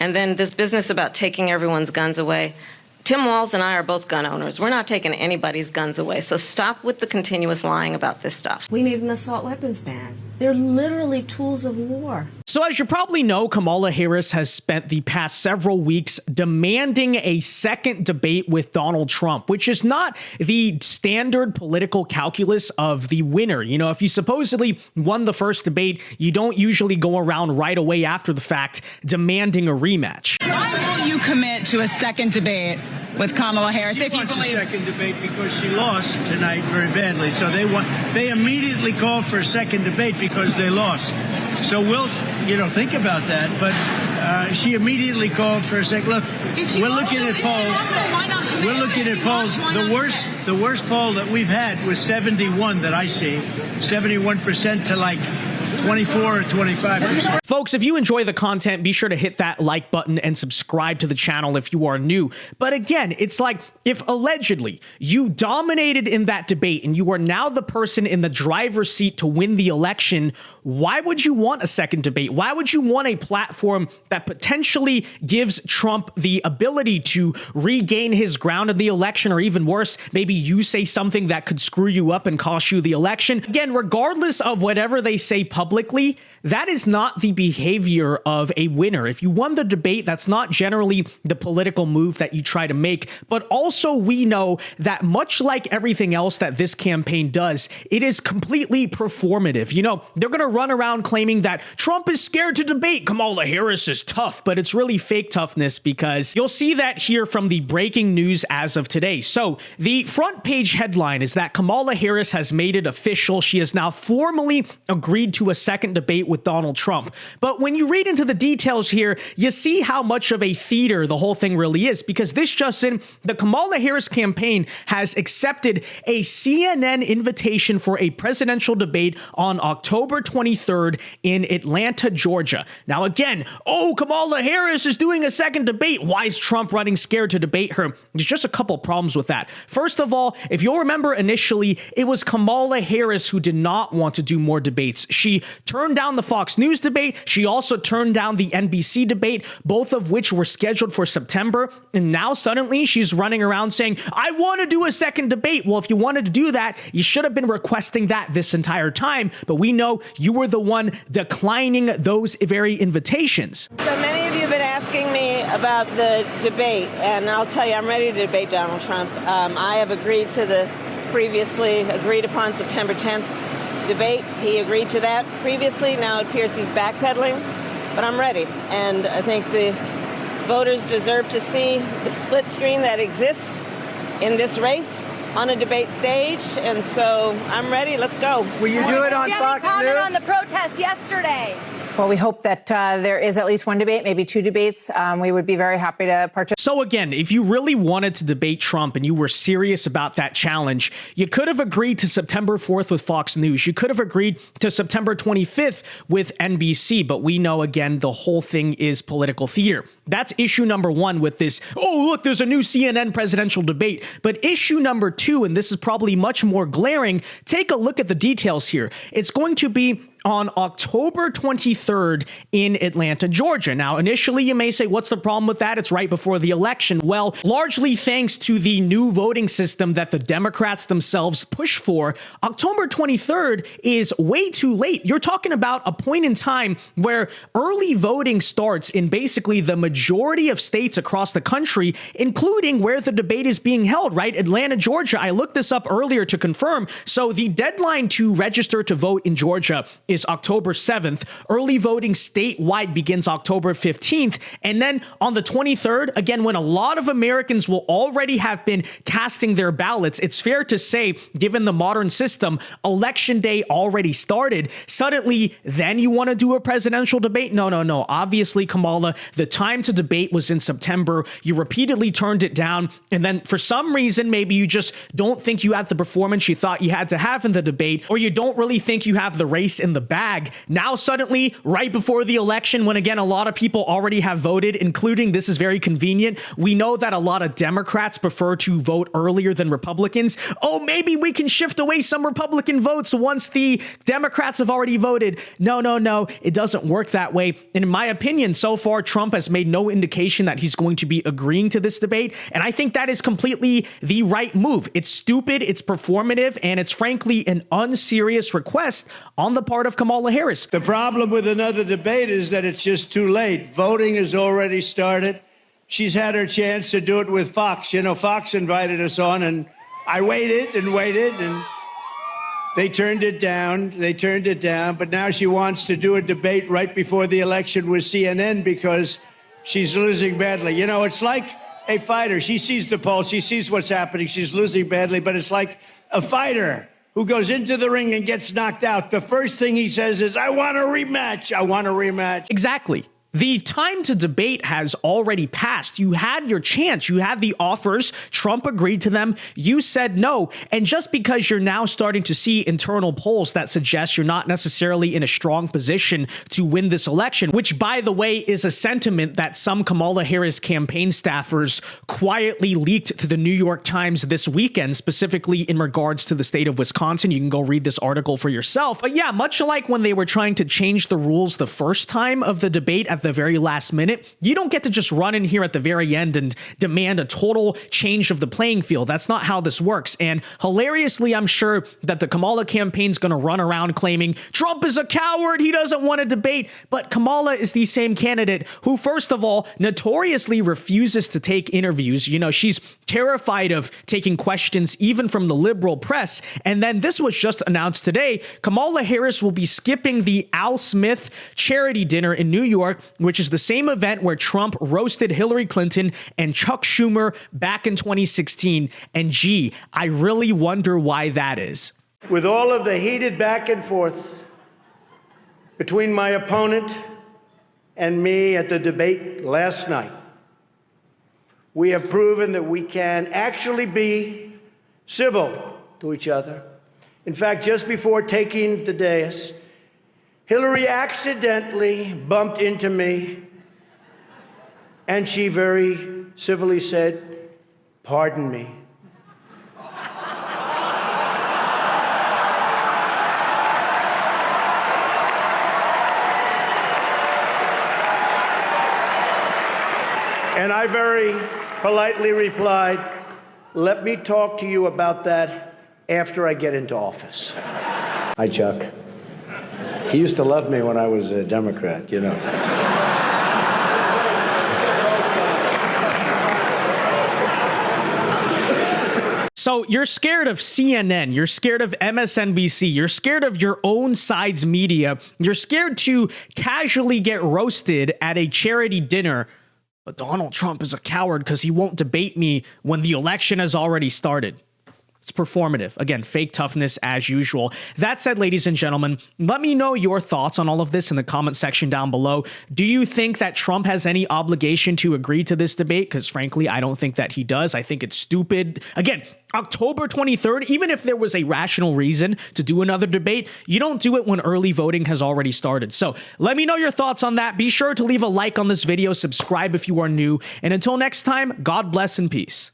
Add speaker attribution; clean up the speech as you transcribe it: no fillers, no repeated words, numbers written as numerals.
Speaker 1: And then this business about taking everyone's guns away. Tim Walz and I are both gun owners. We're not taking anybody's guns away. So stop with the continuous lying about this stuff. We need an assault weapons ban. They're literally tools of war.
Speaker 2: So as you probably know, Kamala Harris has spent the past several weeks demanding a second debate with Donald Trump, which is not the standard political calculus of the winner. You know, if you supposedly won the first debate, you don't usually go around right away after the fact demanding a rematch.
Speaker 3: Why won't you commit to a second debate with Kamala Harris?
Speaker 4: She wants a second debate because she lost tonight very badly. So they immediately called for a second debate because they lost. So we'll, think about that. But she immediately called for a second. Look, we're looking at polls. We're looking at polls. The worst poll that we've had was 71 that I see, 71% to like 24 or 25%.
Speaker 2: Folks, if you enjoy the content, be sure to hit that like button and subscribe to the channel if you are new. But again, it's like if allegedly you dominated in that debate and you are now the person in the driver's seat to win the election, why would you want a second debate? Why would you want a platform that potentially gives Trump the ability to regain his ground in the election, or even worse, maybe you say something that could screw you up and cost you the election? Again, regardless of whatever they say publicly, that is not the behavior of a winner. If you won the debate, that's not generally the political move that you try to make. But also, we know that much like everything else that this campaign does, it is completely performative. You know, they're going to run around claiming that Trump is scared to debate. Kamala Harris is tough, but it's really fake toughness, because you'll see that here from the breaking news as of today. So the front page headline is that Kamala Harris has made it official. She has now formally agreed to a second debate with Donald Trump. But when you read into the details here, you see how much of a theater the whole thing really is, because this just in, the Kamala Harris campaign has accepted a CNN invitation for a presidential debate on October 23rd in Atlanta, Georgia. Now again, Kamala Harris is doing a second debate. Why is Trump running scared to debate her? There's just a couple problems with that. First of all, if you'll remember initially, it was Kamala Harris who did not want to do more debates. She turned down the Fox News debate. She also turned down the NBC debate, both of which were scheduled for September. And now suddenly she's running around saying, I want to do a second debate. Well, if you wanted to do that, you should have been requesting that this entire time. But we know you were the one declining those very invitations.
Speaker 1: So many of you have been asking me about the debate, and I'll tell you, I'm ready to debate Donald Trump. I have agreed to the previously agreed upon September 10th debate. He agreed to that previously. Now it appears he's backpedaling, but I'm ready. And I think the voters deserve to see the split screen that exists in this race on a debate stage. And so I'm ready. Let's go.
Speaker 4: Will you do it on Fox News?
Speaker 5: Comment on the protest yesterday.
Speaker 6: Well, we hope that there is at least one debate, maybe two debates. We would be very happy to participate.
Speaker 2: So again, if you really wanted to debate Trump and you were serious about that challenge, you could have agreed to September 4th with Fox News. You could have agreed to September 25th with NBC. But we know, again, the whole thing is political theater. That's issue number one with this. Oh, look, there's a new CNN presidential debate. But issue number two, and this is probably much more glaring, take a look at the details here. It's going to be on October 23rd in Atlanta, Georgia. Now, initially, you may say, what's the problem with that? It's right before the election. Well, largely thanks to the new voting system that the Democrats themselves push for, October 23rd is way too late. You're talking about a point in time where early voting starts in basically the majority of states across the country, including where the debate is being held, right? Atlanta, Georgia. I looked this up earlier to confirm. So the deadline to register to vote in Georgia is October 7th. Early voting statewide begins October 15th. And then on the 23rd, again, when a lot of Americans will already have been casting their ballots, it's fair to say, given the modern system, election day already started. Suddenly, then you want to do a presidential debate? No. Obviously, Kamala, the time to debate was in September. You repeatedly turned it down. And then for some reason, maybe you just don't think you had the performance you thought you had to have in the debate, or you don't really think you have the race in the the bag. Now suddenly, right before the election, when again, a lot of people already have voted, including, this is very convenient, we know that a lot of Democrats prefer to vote earlier than Republicans. Oh, maybe we can shift away some Republican votes once the Democrats have already voted. No, it doesn't work that way. And in my opinion, so far, Trump has made no indication that he's going to be agreeing to this debate. And I think that is completely the right move. It's stupid, it's performative, and it's frankly an unserious request on the part of Kamala Harris.
Speaker 4: The problem with another debate is that it's just too late. Voting has already started. She's had her chance to do it with Fox. You know, Fox invited us on, and I waited, and they turned it down. But now she wants to do a debate right before the election with CNN because she's losing badly. You know, it's like a fighter. She sees the pulse. She sees what's happening. She's losing badly, but it's like a fighter who goes into the ring and gets knocked out. The first thing he says is, I want a rematch. I want a rematch.
Speaker 2: Exactly. The time to debate has already passed. You had your chance. You had the offers. Trump agreed to them. You said no. And just because you're now starting to see internal polls that suggest you're not necessarily in a strong position to win this election, which, by the way, is a sentiment that some Kamala Harris campaign staffers quietly leaked to the New York Times this weekend, specifically in regards to the state of Wisconsin. You can go read this article for yourself. But yeah, much like when they were trying to change the rules the first time of the debate at the very last minute, you don't get to just run in here at the very end and demand a total change of the playing field. That's not how this works. And hilariously, I'm sure that the Kamala campaign's going to run around claiming Trump is a coward. He doesn't want to debate. But Kamala is the same candidate who, first of all, notoriously refuses to take interviews. You know, she's terrified of taking questions even from the liberal press. And then this was just announced today. Kamala Harris will be skipping the Al Smith charity dinner in New York, which is the same event where Trump roasted Hillary Clinton and Chuck Schumer back in 2016. And gee, I really wonder why that is.
Speaker 4: With all of the heated back and forth between my opponent and me at the debate last night, we have proven that we can actually be civil to each other. In fact, just before taking the dais, Hillary accidentally bumped into me, and she very civilly said, "Pardon me." And I very politely replied, "Let me talk to you about that after I get into office." Hi, Chuck. He used to love me when I was a Democrat, you know.
Speaker 2: So you're scared of CNN, you're scared of MSNBC, you're scared of your own side's media, you're scared to casually get roasted at a charity dinner, but Donald Trump is a coward because he won't debate me when the election has already started. It's performative. Again, fake toughness as usual. That said, ladies and gentlemen, let me know your thoughts on all of this in the comment section down below. Do you think that Trump has any obligation to agree to this debate? Because frankly, I don't think that he does. I think it's stupid. Again, October 23rd, even if there was a rational reason to do another debate, you don't do it when early voting has already started. So let me know your thoughts on that. Be sure to leave a like on this video, subscribe if you are new, and until next time, God bless and peace.